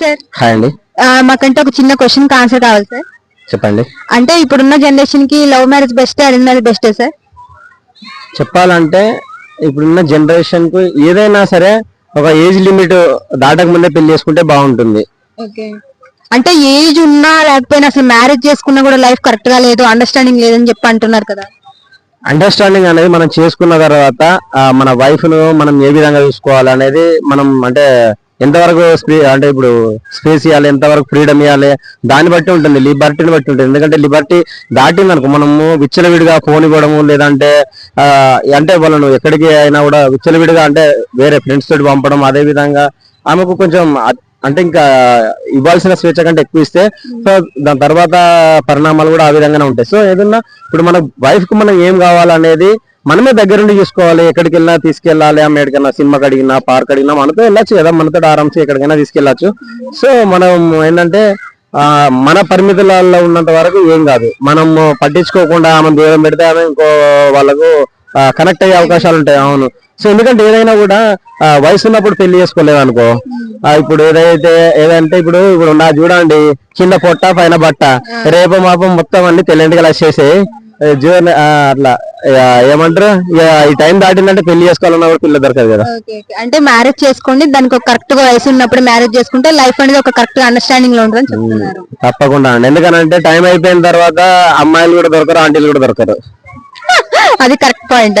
Sir hi అండి. మాకంటే ఒక చిన్న క్వశ్చన్ ఆన్సర్ కావాలి సార్. చెప్పండి. అంటే ఇప్పుడున్న జనరేషన్ కి love marriage best arrange marriage best sir? చెప్పాలంటే ఇప్పుడున్న జనరేషన్ కు ఏదైనా సరే ఒక ఏజ్ లిమిట్ దాటక ముందే పెళ్లి చేసుకుంటే బాగుంటుంది. ఓకే, అంటే ఏజ్ ఉన్నా లేకపోయినా అసలు మ్యారేజ్ చేసుకున్నా కూడా లైఫ్ కరెక్ట్ గా లేదు, అండర్స్టాండింగ్ లేదని చెప్పి అంటున్నారు కదా. అండర్స్టాండింగ్ అనేది మనం చేసుకున్న తర్వాత మన వైఫ్ ను మనం ఏ విధంగా చూసుకోవాలి అనేది మనం అంటే ఎంతవరకు అంటే ఇప్పుడు స్పేస్ ఇవ్వాలి, ఎంతవరకు ఫ్రీడమ్ ఇవ్వాలి దాన్ని బట్టి ఉంటుంది, లిబర్టీని బట్టి ఉంటుంది. ఎందుకంటే లిబర్టీ దాటింది అనుకో మనము విచ్చలవిడిగా ఫోన్ ఇవ్వడము లేదంటే అంటే వాళ్ళను ఎక్కడికి అయినా కూడా విచ్చలవిడిగా అంటే వేరే ఫ్రెండ్స్ తోటి పంపడం, అదే విధంగా ఆమెకు కొంచెం అంటే ఇంకా ఇవ్వాల్సిన స్వేచ్ఛ కంటే ఎక్కువ ఇస్తే సో దాని తర్వాత పరిణామాలు కూడా ఆ విధంగానే ఉంటాయి. సో ఏదన్నా ఇప్పుడు మన వైఫ్ కు మనం ఏం కావాలనేది మనమే దగ్గరుండి చూసుకోవాలి. ఎక్కడికి వెళ్ళినా తీసుకెళ్ళాలి, ఆమె ఎక్కడికైనా సినిమాకి అడిగినా పార్క్ అడిగినా మనతో వెళ్ళొచ్చు కదా, మనతో ఆరామ్స్ ఎక్కడికైనా తీసుకెళ్ళచ్చు. సో మనం ఏంటంటే మన పరిమితులలో ఉన్నంత వరకు ఏం కాదు, మనం పట్టించుకోకుండా ఆమె దూరం పెడితే ఆమె ఇంకో వాళ్ళకు కనెక్ట్ అయ్యే అవకాశాలు ఉంటాయి. అవును. సో ఎందుకంటే ఏదైనా కూడా వయసు ఉన్నప్పుడు పెళ్లి చేసుకోలేదు అనుకో, ఇప్పుడు ఏదంటే ఇప్పుడు ఇప్పుడు నా చూడండి కింద పొట్ట పైన బట్ట, రేపు మాపం మొత్తం అన్ని తెల్లంటిగా వచ్చేసి జూన్ అట్లా ఏమంటారు ఈ టైం దాటిందంటే పెళ్లి చేసుకోవాలన్నా కూడా పిల్ల దొరకదు కదా. అంటే మ్యారేజ్ చేసుకోండి, దానికి ఒక కరెక్ట్ గా వయసు ఉన్నప్పుడు మ్యారేజ్ చేసుకుంటే లైఫ్ అనేది ఒక కరెక్ట్ అండర్స్టాండింగ్ లో ఉంటుందని చెప్తున్నారు. తప్పకుండా అండి, ఎందుకనంటే టైం అయిపోయిన తర్వాత అమ్మాయిలు కూడా దొరకరు, ఆంటీలు కూడా దొరకరు. అది కరెక్ట్ పాయింట్.